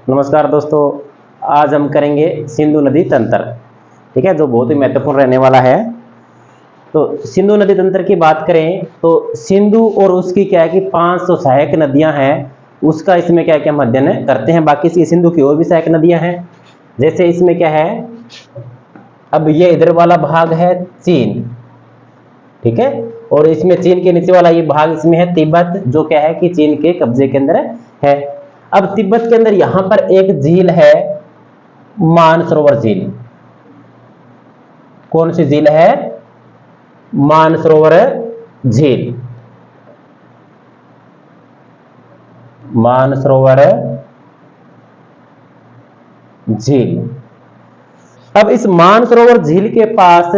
नमस्कार दोस्तों, आज हम करेंगे सिंधु नदी तंत्र। ठीक है, जो बहुत ही महत्वपूर्ण रहने वाला है। तो सिंधु नदी तंत्र की बात करें तो सिंधु और उसकी क्या है कि 500 सहायक नदियां हैं, उसका इसमें क्या क्या हम अध्ययन करते हैं। बाकी सिंधु की और भी सहायक नदियां हैं, जैसे इसमें क्या है, अब ये इधर वाला भाग है चीन, ठीक है, और इसमें चीन के नीचे वाला ये भाग इसमें है तिब्बत, जो क्या है कि चीन के कब्जे के अंदर है। अब तिब्बत के अंदर यहां पर एक झील है, मानसरोवर झील। कौन सी झील है? मानसरोवर झील। मानसरोवर झील। अब इस मानसरोवर झील के पास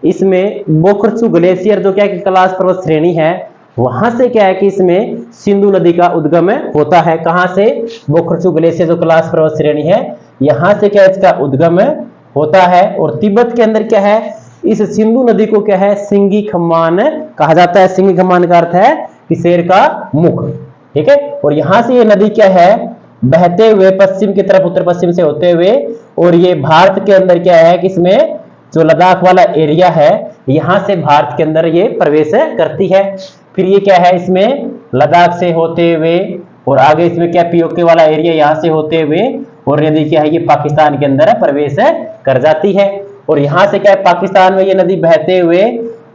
इसमें बोखरचू ग्लेशियर, जो क्या है कि कैलाश पर्वत श्रेणी है, वहां से क्या है कि इसमें सिंधु नदी का उद्गम होता है। कहां से? बोखरचू ग्लेशियर जो कैलाश पर्वत श्रेणी है, यहां से क्या इसका उद्गम होता है। और तिब्बत के अंदर क्या है, इस सिंधु नदी को क्या है, सिंगी खम्मान कहा जाता है। सिंगी खम्मान का अर्थ है कि शेर का मुख, ठीक है। और यहां से ये नदी क्या है, बहते हुए पश्चिम की तरफ, उत्तर पश्चिम से होते हुए, और ये भारत के अंदर क्या है कि इसमें जो लद्दाख वाला एरिया है, यहां से भारत के अंदर ये प्रवेश करती है। फिर ये क्या है, इसमें लद्दाख से होते हुए और आगे इसमें क्या पीओके वाला एरिया, यहां से होते हुए, और नदी क्या है ये पाकिस्तान के अंदर प्रवेश कर जाती है। और यहां से क्या है, पाकिस्तान में ये नदी बहते हुए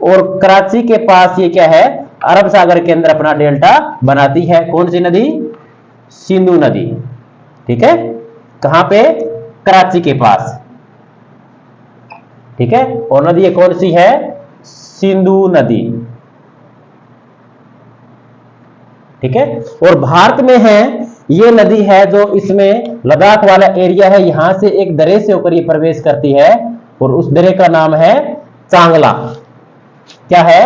और कराची के पास ये क्या है, अरब सागर के अंदर अपना डेल्टा बनाती है। कौन सी नदी? सिंधु नदी, ठीक है। कहां पे? कराची के पास, ठीक है। और नदी ये कौन सी है? सिंधु नदी, ठीक है। और भारत में है ये नदी है, जो इसमें लद्दाख वाला एरिया है, यहां से एक दरे से होकर ये प्रवेश करती है, और उस दरे का नाम है चांगला। क्या है?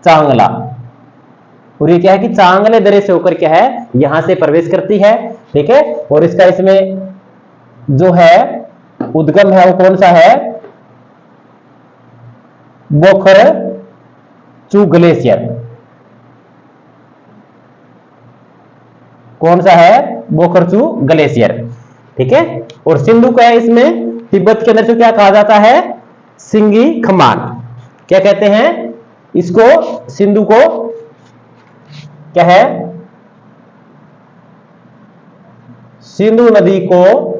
चांगला। और ये क्या है कि चांगले दरे से होकर क्या है, यहां से प्रवेश करती है, ठीक है। और इसका इसमें जो है उद्गम है, वो कौन सा है? बोखरचू ग्लेशियर। कौन सा है? बोखरचू ग्लेशियर, ठीक है। और सिंधु का है इसमें तिब्बत के अंदर जो क्या कहा जाता है, सिंगी खम्मान। क्या कहते हैं इसको? सिंधु को क्या है? सिंधु नदी को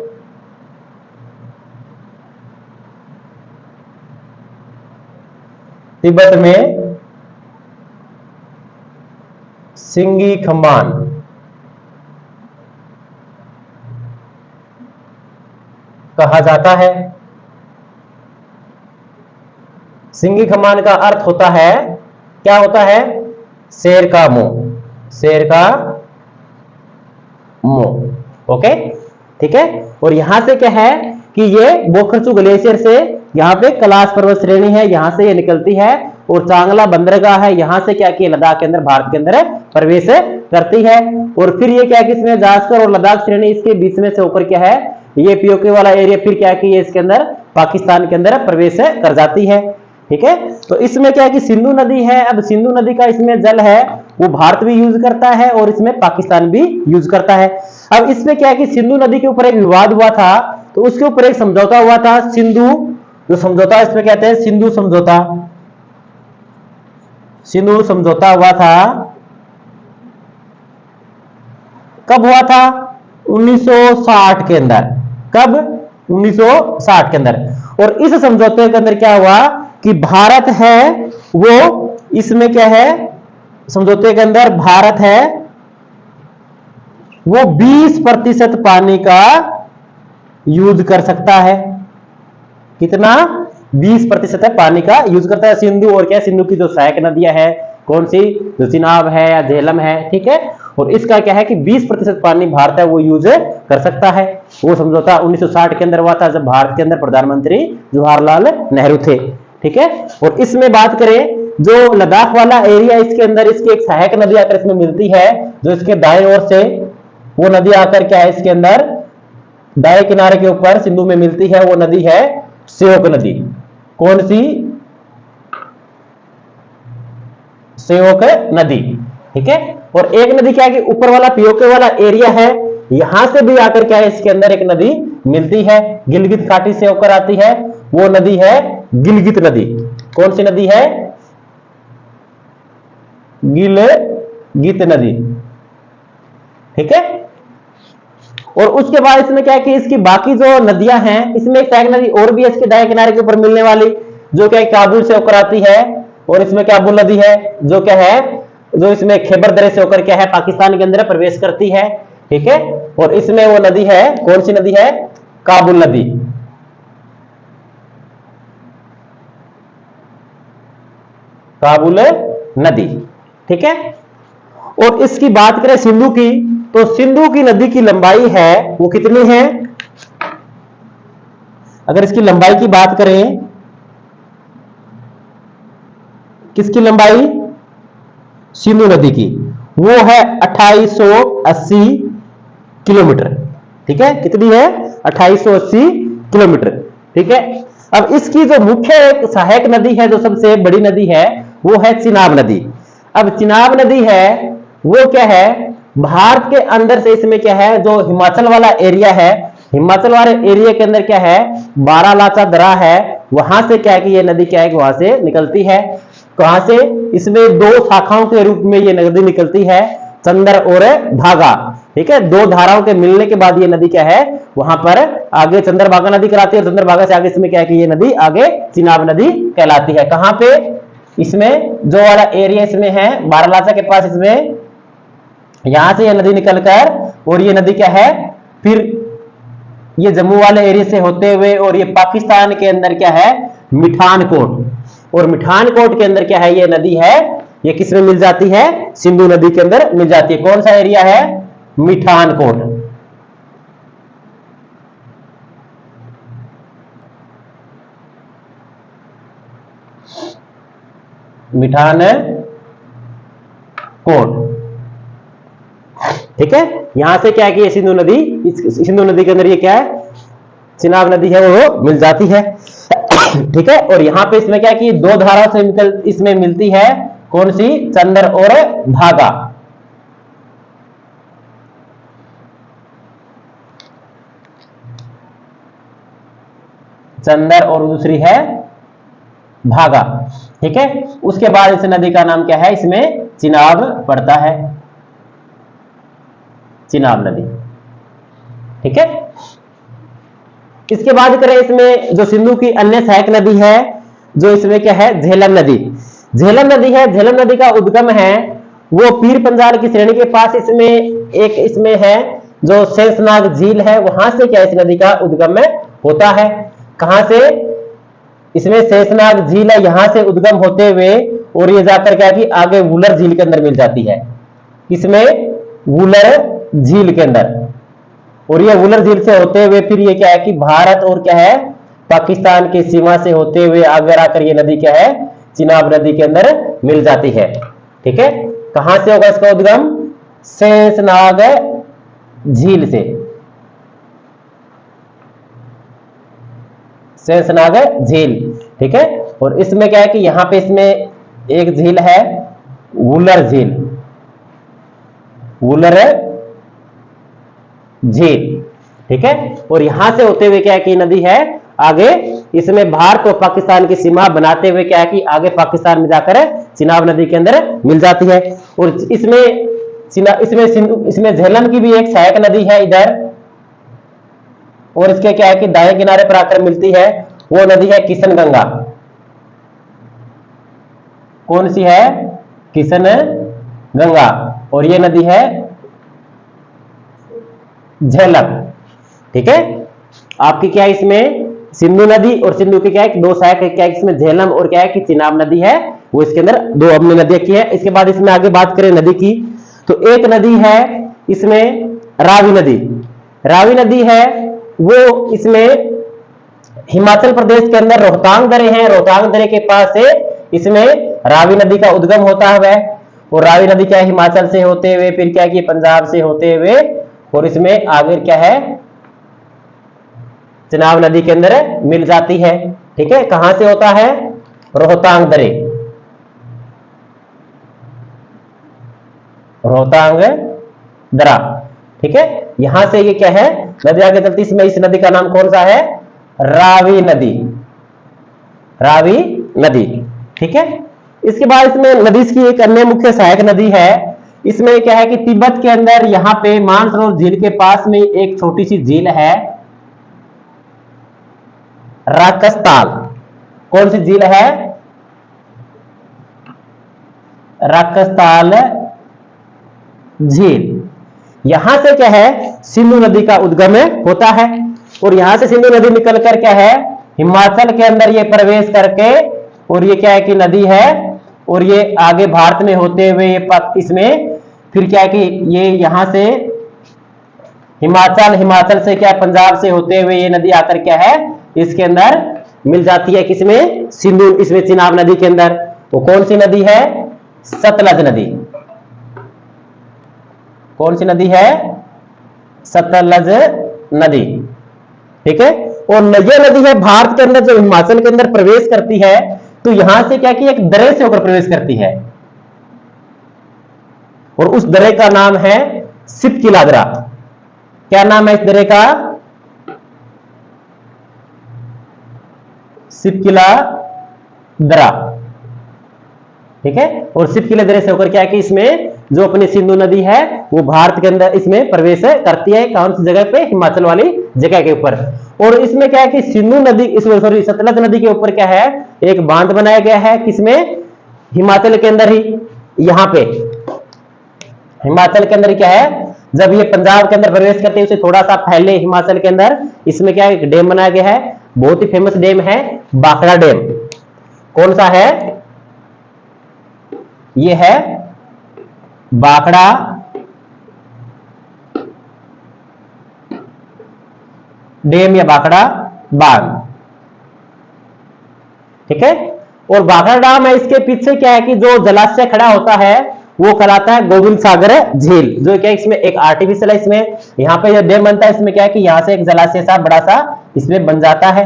तिब्बत में सिंगी खम्मान कहा जाता है। सिंगी खम्मान का अर्थ होता है, क्या होता है? शेर का मुंह। शेर का मुंह, ओके, ठीक है। और यहां से क्या है कि ये बोखरचू ग्लेशियर से यहाँ पे कैलाश पर्वत श्रेणी है, यहां से ये निकलती है, और चांगला बंदरगाह है, यहां से क्या कि लद्दाख के अंदर, भारत के अंदर प्रवेश करती है। और फिर ये क्या है कि इसमें जास्कर और लद्दाख श्रेणी इसके बीच में से होकर क्या है, ये पीओके वाला एरिया, फिर क्या है कि ये इसके अंदर पाकिस्तान के अंदर प्रवेश कर जाती है, ठीक है। तो इसमें क्या है कि सिंधु नदी है। अब सिंधु नदी का इसमें जल है, वो भारत भी यूज करता है और इसमें पाकिस्तान भी यूज करता है। अब इसमें क्या है कि सिंधु नदी के ऊपर एक विवाद हुआ था, तो उसके ऊपर एक समझौता हुआ था, सिंधु जो समझौता, इसमें कहते हैं सिंधु समझौता। सिंधु समझौता हुआ था, कब हुआ था? 1960 के अंदर। कब? 1960 के अंदर। और इस समझौते के अंदर क्या हुआ कि भारत है वो, इसमें क्या है, समझौते के अंदर भारत है वो 20% पानी का यूज कर सकता है। कितना? 20% पानी का यूज करता है। सिंधु और क्या, सिंधु की जो सहायक नदियां हैं, कौन सी? जो चिनाब है या झेलम है, ठीक है। और इसका क्या है कि 20% पानी भारत है वो यूज कर सकता है। वो समझौता 1960 के अंदर हुआ था, जब भारत के अंदर प्रधानमंत्री जवाहरलाल नेहरू थे, ठीक है। और इसमें बात करें, जो लद्दाख वाला एरिया, इसके अंदर इसकी एक सहायक नदी आकर इसमें मिलती है, जो इसके दाएं ओर से वो नदी आकर क्या है, इसके अंदर दाएं किनारे के ऊपर सिंधु में मिलती है, वो नदी है श्योक नदी। कौन सी? श्योक नदी, ठीक है। और एक नदी क्या है कि ऊपर वाला पीओके वाला एरिया है, यहां से भी आकर क्या है इसके अंदर एक नदी मिलती है, गिलगित घाटी से होकर आती है, वो नदी है गिलगित नदी। कौन सी नदी है? गिलगित नदी, ठीक है। और उसके बाद इसमें क्या है कि इसकी बाकी जो नदियां हैं, इसमें एक सहायक नदी और भी है इसके दाएं किनारे के ऊपर मिलने वाली, जो क्या है काबुल से होकर आती है, और इसमें काबुल नदी है जो क्या है, जो इसमें खैबर दरे से होकर क्या है पाकिस्तान के अंदर प्रवेश करती है, ठीक है। और इसमें वो नदी है, कौन सी नदी है? काबुल नदी। काबुल नदी, ठीक है। और इसकी बात करें सिंधु की, तो सिंधु की नदी की लंबाई है वो कितनी है? अगर इसकी लंबाई की बात करें, किसकी लंबाई? सिंधु नदी की, वो है 2880 किलोमीटर, ठीक है। कितनी है? 2880 किलोमीटर, ठीक है। अब इसकी जो मुख्य एक सहायक नदी है, जो सबसे बड़ी नदी है, वो है चिनाब नदी। अब चिनाब नदी है वो क्या है, भारत के अंदर से इसमें क्या है, जो हिमाचल वाला एरिया है, हिमाचल वाले एरिया के अंदर क्या है, बारालाचा दरा है, वहां से क्या है कि ये नदी क्या है कि वहां से निकलती है। कहां से? इसमें दो शाखाओं के रूप में ये नदी निकलती है, चंदर और भागा, ठीक है। दो धाराओं के मिलने के बाद ये नदी क्या है, वहां पर आगे चंद्रभागा नदी कहलाती है, और चंद्रभागा से आगे इसमें क्या है कि ये नदी आगे चिनाब नदी कहलाती है। कहां पे? इसमें जो वाला एरिया इसमें है बारालाचा के पास, इसमें यहां से ये नदी निकलकर, और ये नदी क्या है, फिर ये जम्मू वाले एरिया से होते हुए, और ये पाकिस्तान के अंदर क्या है, मिठानकोट, और मिठानकोट के अंदर क्या है, ये नदी है, ये किसमें मिल जाती है? सिंधु नदी के अंदर मिल जाती है। कौन सा एरिया है? मिठानकोट। मिठानकोट, ठीक है। यहां से क्या है कि ये सिंधु नदी, सिंधु नदी के अंदर ये क्या है, चिनाब नदी है, वो मिल जाती है, ठीक है। और यहां पे इसमें क्या है कि दो धाराओं से इसमें मिलती है, कौन सी? चंदर और भागा। चंदर और दूसरी है भागा, ठीक है। उसके बाद इस नदी का नाम क्या है, इसमें चिनाब पड़ता है, चिनाब नदी, ठीक है। इसके बाद करें, इसमें जो सिंधु की अन्य सहायक नदी है, जो इसमें क्या है, झेलम नदी। झेलम नदी है, झेलम नदी का उद्गम है वो पीर पंजाल की श्रेणी के पास, इसमें एक इसमें है जो शेषनाग झील है, वहां से क्या इस नदी का उद्गम होता है। कहां से? इसमें शेषनाग झील है, यहां से उद्गम होते हुए, और ये जाकर क्या है कि आगे वुलर झील के अंदर मिल जाती है। इसमें वुलर झील के अंदर, और ये वुलर झील से होते हुए फिर ये क्या है कि भारत और क्या है पाकिस्तान की सीमा से होते हुए आगे आकर ये नदी क्या है, चिनाब नदी के अंदर मिल जाती है, ठीक है। कहां से होगा इसका उद्गम? शेषनाग झील से, शेषनाग झील, ठीक है। और इसमें क्या है कि यहां पे इसमें एक झील है वुलर झील, वुलर झील, ठीक है। और यहां से होते हुए क्या है कि नदी है आगे, इसमें भारत और पाकिस्तान की सीमा बनाते हुए क्या है कि आगे पाकिस्तान में जाकर चिनाब नदी के अंदर मिल जाती है। और इसमें झेलम की भी एक सहायक नदी है इधर, और इसके क्या है कि दाएं किनारे पर आकर मिलती है, वो नदी है किशन गंगा। कौन सी है? किशन गंगा। और ये नदी है झेलम, ठीक है। आपकी क्या है इसमें सिंधु नदी और सिंधु की क्या है दो सहायक है, क्या है इसमें झेलम और क्या है कि चिनाब नदी है, वो इसके अंदर दो अपनी नदियां की है। इसके बाद इसमें आगे बात करें नदी की, तो एक नदी है इसमें रावी नदी। रावी नदी है वो इसमें हिमाचल प्रदेश के अंदर रोहतांग दरे हैं, रोहतांग दरे के पास से इसमें रावी नदी का उद्गम होता है। और रावी नदी क्या है हिमाचल से होते हुए फिर क्या है कि पंजाब से होते हुए, और इसमें आगे क्या है चिनाब नदी के अंदर मिल जाती है, ठीक है। कहां से होता है? रोहतांग दरे, रोहतांग दरा। ठीक है, यहां से ये क्या है, नदी आगे चलती, इसमें इस नदी का नाम कौन सा है, रावी नदी, रावी नदी। ठीक है, इसके बाद इसमें नदी की एक अन्य मुख्य सहायक नदी है, इसमें क्या है कि तिब्बत के अंदर यहां पे मानसरोवर झील के पास में एक छोटी सी झील है, राकसताल। कौन सी झील है, राकसताल झील। यहां से क्या है, सिंधु नदी का उद्गम होता है, और यहां से सिंधु नदी निकलकर क्या है, हिमाचल के अंदर ये प्रवेश करके, और ये क्या है कि नदी है, और ये आगे भारत में होते हुए ये इसमें फिर क्या है कि ये यहां से हिमाचल, हिमाचल से क्या पंजाब से होते हुए ये नदी आकर क्या है, इसके अंदर मिल जाती है, किसमें, सिंधु, इसमें चिनाब नदी के अंदर। वो कौन सी नदी है, सतलज नदी। कौन सी नदी है, सतलज नदी। ठीक है, और ये नदी है भारत के अंदर जब हिमाचल के अंदर प्रवेश करती है, तो यहां से क्या कि एक दरे से होकर प्रवेश करती है, और उस दरे का नाम है सिपकिला दरा। क्या नाम है इस दरे का, सिपकिला दरा। ठीक है, और सिपकिला दरे से होकर क्या है कि इसमें जो अपनी सिंधु नदी है वो भारत के अंदर इसमें प्रवेश करती है, कौन सी जगह पे, हिमाचल वाली जगह के ऊपर। और इसमें क्या है कि सिंधु नदी, इसमें सॉरी सतलज नदी के ऊपर क्या है, एक बांध बनाया गया है, किसमें, हिमाचल के अंदर ही, यहां पे हिमाचल के अंदर क्या है, जब ये पंजाब के अंदर प्रवेश करते हैं, उसे थोड़ा सा पहले हिमाचल के अंदर इसमें क्या है, एक डैम बनाया गया है, बहुत ही फेमस डैम है, बाखड़ा डैम। कौन सा है, ये है बाखड़ा डैम या बाखड़ा बांध। ठीक है, और बाखड़ा डैम है, इसके पीछे क्या है कि जो जलाशय खड़ा होता है वो कहलाता है गोविंद सागर झील, जो क्या है इसमें एक आर्टिफिशियल है, इसमें यहां पे जो डैम बनता है, इसमें क्या है कि यहां से एक जलाशय सा बड़ा सा इसमें बन जाता है।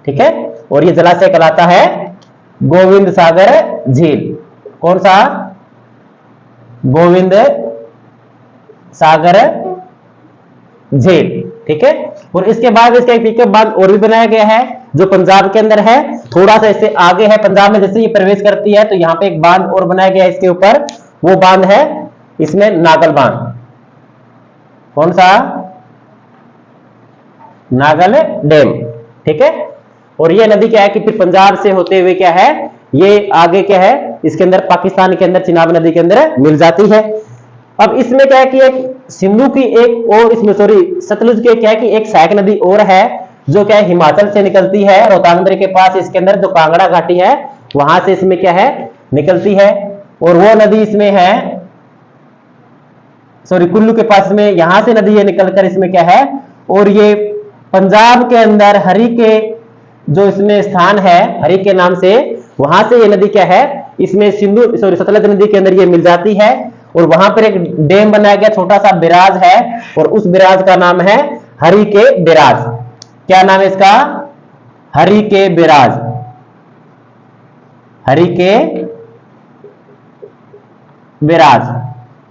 ठीक है, और ये जलाशय कहलाता है गोविंद सागर झील। कौन सा, गोविंद सागर झील। ठीक है, और इसके बाद इसका एक पिकअप बांध और भी बनाया गया है, जो पंजाब के अंदर है, थोड़ा सा इससे आगे है, पंजाब में जैसे ये प्रवेश करती है तो यहाँ पे एक बांध और बनाया गया है इसके ऊपर, वो बांध है इसमें नागल बांध। कौन सा, नागल डैम। ठीक है, और ये नदी क्या है कि फिर पंजाब से होते हुए क्या है, ये आगे क्या है, इसके अंदर पाकिस्तान के अंदर चिनाब नदी के अंदर मिल जाती है। अब इसमें क्या है कि एक सिंधु की एक और, इसमें सॉरी सतलुज के क्या है कि एक सहायक नदी और है, जो क्या है हिमाचल से निकलती है, रोहतांग दर्रे के पास इसके अंदर जो कांगड़ा घाटी है वहां से इसमें क्या है, निकलती है, और वो नदी इसमें है, सॉरी कुल्लू के पास में, यहां से नदी ये निकलकर इसमें क्या है, और ये पंजाब के अंदर हरि के जो इसमें स्थान है, हरि के नाम से, वहां से ये नदी क्या है, इसमें सिंधु सॉरी सतलज नदी के अंदर ये मिल जाती है, और वहां पर एक डैम बनाया गया, छोटा सा बैराज है, और उस बैराज का नाम है हरि के बैराज। क्या नाम है इसका, हरि के बैराज, हरि के बैराज।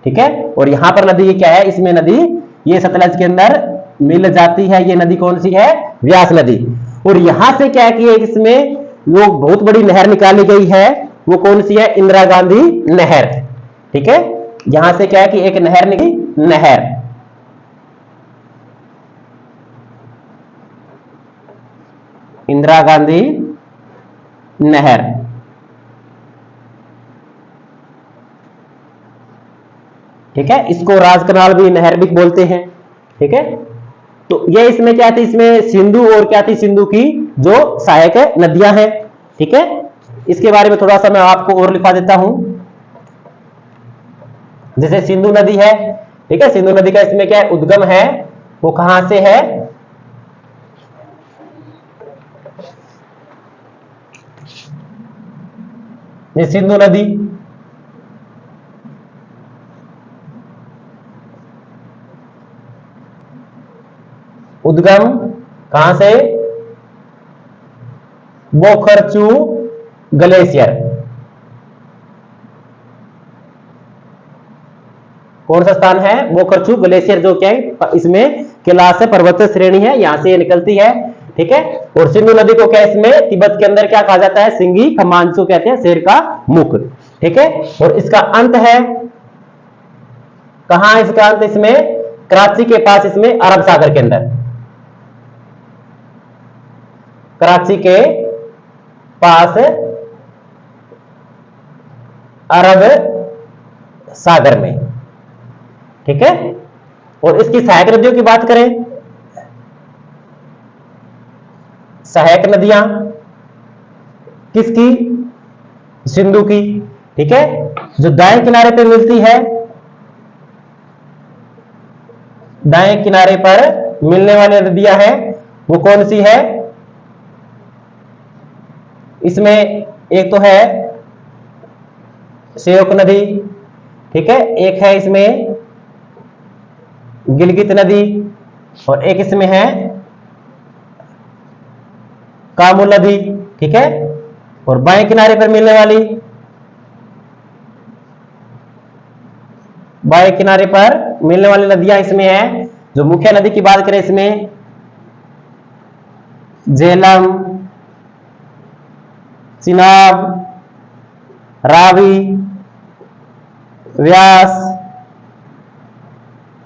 ठीक है, और यहां पर नदी ये क्या है, इसमें नदी ये सतलज के अंदर मिल जाती है, ये नदी कौन सी है, व्यास नदी। और यहां से क्या है कि इसमें वो बहुत बड़ी नहर निकाली गई है, वो कौन सी है, इंदिरा गांधी नहर। ठीक है, यहां से क्या है कि एक नहर निकली, नहर, इंदिरा गांधी नहर। ठीक है, इसको राजकनाल भी नहर भी बोलते हैं। ठीक है, तो ये इसमें क्या थी, इसमें सिंधु और क्या थी, सिंधु की जो सहायक नदियां हैं। ठीक है, इसके बारे में थोड़ा सा मैं आपको और लिखा देता हूं, जैसे सिंधु नदी है। ठीक है, सिंधु नदी का इसमें क्या है, उद्गम है, वो कहां से है, ये सिंधु नदी उद्गम कहां से, बोखरचू ग्लेशियर। कौन सा स्थान है? बोखरचू ग्लेशियर, जो क्या है इसमें कैलाश पर्वत श्रेणी है, यहां से ये निकलती है। ठीक है, और सिंधु नदी को क्या इसमें तिब्बत के अंदर क्या कहा जाता है? सिंगी खमांचू कहते हैं, शेर का मुख। ठीक है, और इसका अंत है कहां? इसका अंत इसमें कराची के पास, इसमें अरब सागर के अंदर, कराची के पास अरब सागर में। ठीक है, और इसकी सहायक नदियों की बात करें, सहायक नदियां किसकी? सिंधु की। ठीक है, जो दाएं किनारे पे मिलती है, दाएं किनारे पर मिलने वाली नदियां हैं वो कौन सी है? इसमें एक तो है श्योक नदी, ठीक है, एक है इसमें गिलगित नदी, और एक इसमें है काबुल नदी। ठीक है, और बाएं किनारे पर मिलने वाली, बाएं किनारे पर मिलने वाली नदियां इसमें है, जो मुख्य नदी की बात करें इसमें झेलम, चिनाब, रावी, व्यास,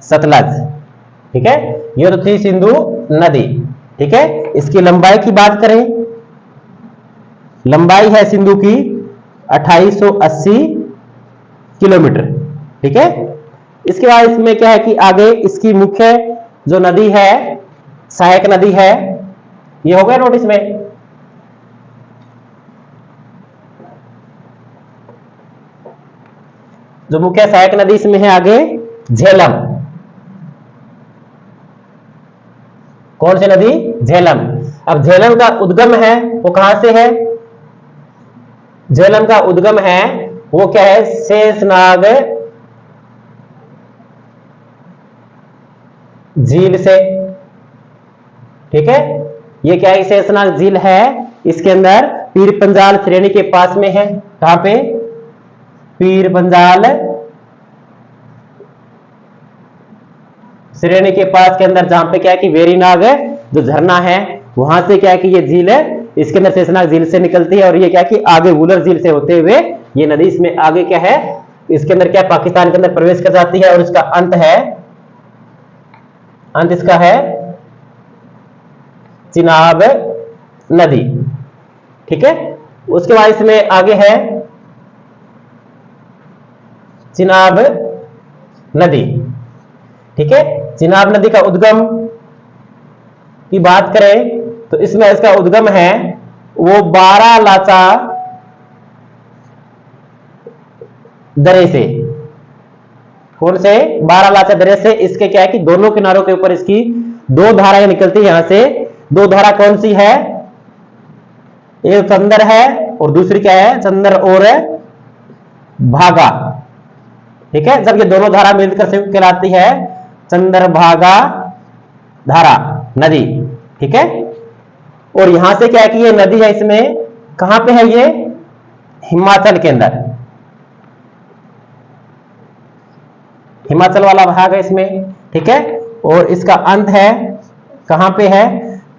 सतलज। ठीक है, ये तो थी सिंधु नदी। ठीक है, इसकी लंबाई की बात करें, लंबाई है सिंधु की 2880 किलोमीटर। ठीक है, इसके बाद इसमें क्या है कि आगे इसकी मुख्य जो नदी है, सहायक नदी है, ये हो गया नोटिस में। जो मुख्य सहायक नदी इसमें है आगे झेलम। कौन सी नदी? झेलम। अब झेलम का उद्गम है वो कहां से है? झेलम का उद्गम है वो क्या है? शेषनाग झील से। ठीक है, ये क्या है? शेषनाग झील है, इसके अंदर पीर पंजाल श्रेणी के पास में है। कहां पे? पीर पंजाल श्रेणी के पास के अंदर, जहां पे क्या है कि वेरीनाग जो झरना है वहां से क्या है कि ये झील है, इसके अंदर शेषनाग झील से निकलती है, और ये क्या है कि आगे वुलर झील से होते हुए ये नदी इसमें आगे क्या है, इसके अंदर क्या पाकिस्तान के अंदर प्रवेश कर जाती है, और इसका अंत है, अंत इसका है चिनाब नदी। ठीक है, उसके बाद इसमें आगे है चिनाब नदी। ठीक है, चिनाब नदी का उद्गम की बात करें तो इसमें इसका उद्गम है वो 12 लाचा दरे से। कौन से? 12 लाचा दरे से। इसके क्या है कि दोनों किनारों के ऊपर इसकी दो धाराएं निकलती है। यहां से दो धारा कौन सी है? एक चंदर है और दूसरी क्या है? चंदर और भागा। ठीक है, जब ये दोनों धारा मिलकर संयुक्त कहलाती है चंदर भागा धारा नदी। ठीक है, और यहां से क्या है कि ये नदी है, इसमें कहां पे है? ये हिमाचल के अंदर, हिमाचल वाला भाग है इसमें। ठीक है, और इसका अंत है कहां पे है?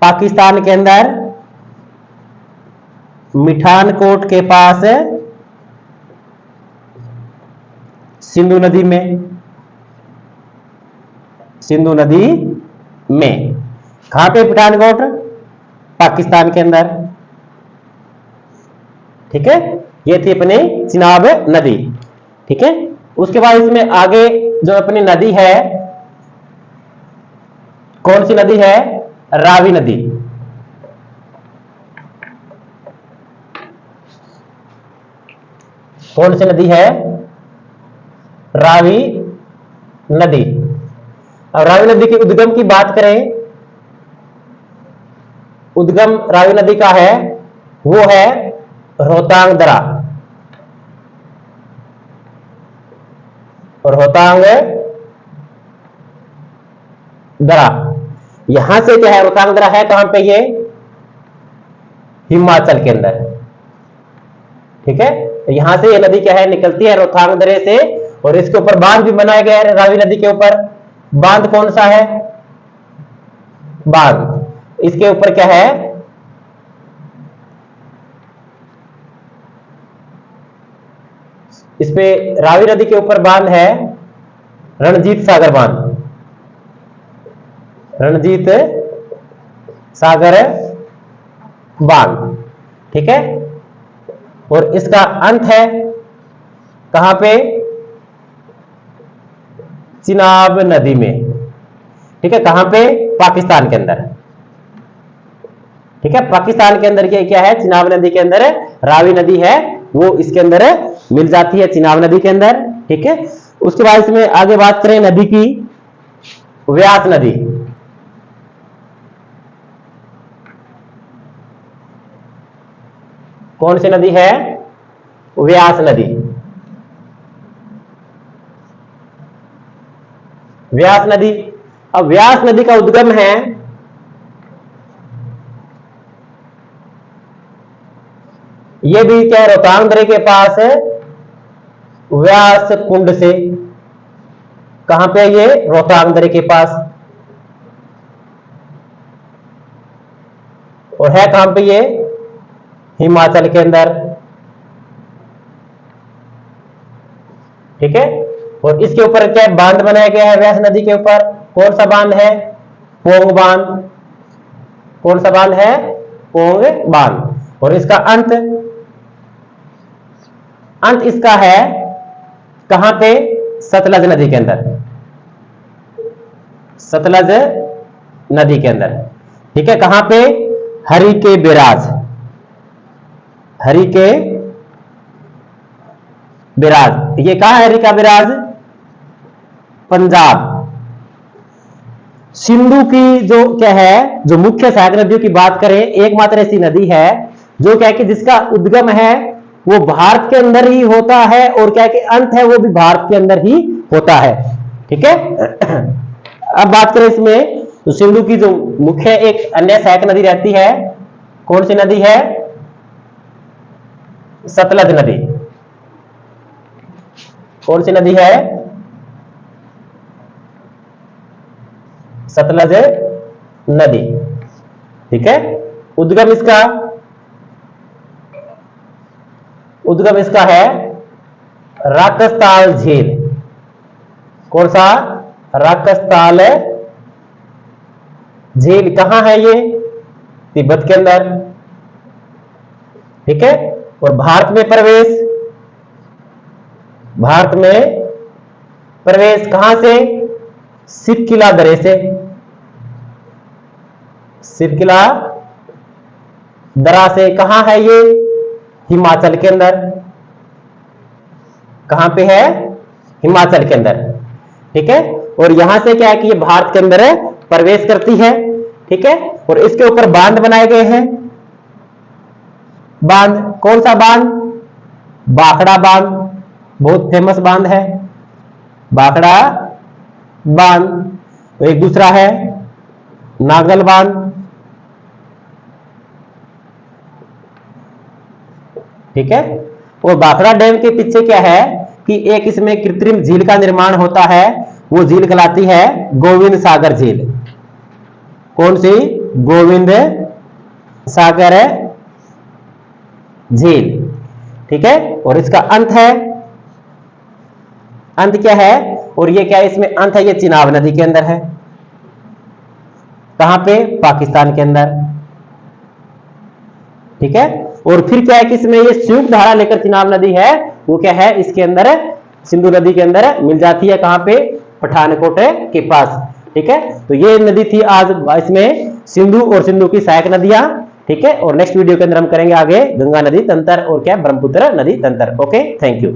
पाकिस्तान के अंदर मिठानकोट के पास सिंधु नदी में, सिंधु नदी में। कहां पे पठानकोट? पाकिस्तान के अंदर। ठीक है, ये थी अपनी चिनाब नदी। ठीक है, उसके बाद इसमें आगे जो अपनी नदी है, कौन सी नदी है? रावी नदी। कौन सी नदी है? रावी नदी। अब रावी नदी के उद्गम की बात करें, उद्गम रावी नदी का है वो है रोहतांग दरा, रोहतांग दरा। यहां से क्या है? रोहतांग दरा है कहां पे? ये हिमाचल के अंदर। ठीक है, यहां से ये नदी क्या है? निकलती है रोहतांग दरे से, और इसके ऊपर बांध भी बनाया गया है रावी नदी के ऊपर। बांध कौन सा है? बांध इसके ऊपर क्या है? इस पे रावी नदी के ऊपर बांध है रणजीत सागर बांध, रणजीत सागर बांध, ठीक है। और इसका अंत है कहां पे? चिनाब नदी में, ठीक है। कहां पे? पाकिस्तान के अंदर, ठीक है। पाकिस्तान के अंदर क्या है? चिनाब नदी के अंदर रावी नदी है, वो इसके अंदर मिल जाती है चिनाब नदी के अंदर, ठीक है। उसके बाद इसमें आगे बात करें नदी की, व्यास नदी। कौन सी नदी है? व्यास नदी। व्यास नदी, अब व्यास नदी का उद्गम है ये भी क्या है? रोहतांग दर्रे के पास है व्यास कुंड से। कहां पे? ये रोहतांग दर्रे के पास। और है कहां पे ये? हिमाचल के अंदर, ठीक है। और इसके ऊपर क्या बांध बनाया गया है व्यास नदी के ऊपर? कौन सा बांध है? पोंग बांध। कौन सा बांध है? पोंग बांध। और इसका अंत इसका है कहां पे? सतलज नदी के अंदर, सतलज नदी के अंदर, ठीक है। कहां पे? हरि के बिराज, हरि के बिराज। ये कहां है हरि का बिराज? पंजाब। सिंधु की जो क्या है, जो मुख्य सहायक नदियों की बात करें, एकमात्र ऐसी नदी है जो क्या है कि जिसका उद्गम है वो भारत के अंदर ही होता है और क्या है कि अंत है वो भी भारत के अंदर ही होता है, ठीक है। अब बात करें इसमें तो सिंधु की जो मुख्य एक अन्य सहायक नदी रहती है, कौन सी नदी है? सतलज नदी। कौन सी नदी है? सतलज नदी, ठीक है। उद्गम इसका है राकसताल झील। कौन सा? राकसताल झील। कहां है ये? तिब्बत के अंदर, ठीक है। और भारत में प्रवेश कहां से? सिरकिला दर्रे से, सिरकिला दरा से। कहां है ये? हिमाचल के अंदर। कहां पे है? हिमाचल के अंदर, ठीक है। और यहां से क्या है कि ये भारत के अंदर प्रवेश करती है, ठीक है। और इसके ऊपर बांध बनाए गए हैं। बांध कौन सा बांध? बाखड़ा बांध, बहुत फेमस बांध है बाखड़ा बांध। एक दूसरा है नागल बांध, ठीक है। और बाखड़ा डैम के पीछे क्या है कि एक इसमें कृत्रिम झील का निर्माण होता है, वो झील कहलाती है गोविंद सागर झील। कौन सी? गोविंद सागर झील, ठीक है। और इसका अंत है, अंत क्या है? और ये क्या है? इसमें अंत है ये चिनाब नदी के अंदर है। कहां पे? पाकिस्तान के अंदर, ठीक है। और फिर क्या है कि इसमें ये संयुक्त धारा लेकर चिनाब नदी है वो क्या है इसके अंदर सिंधु नदी के अंदर मिल जाती है। कहां पे? पठानकोट के पास, ठीक है। तो ये नदी थी आज इसमें सिंधु और सिंधु की सहायक नदियां, ठीक है। और नेक्स्ट वीडियो के अंदर हम करेंगे आगे गंगा नदी तंत्र और क्या ब्रह्मपुत्र नदी तंत्र। Okay, thank you.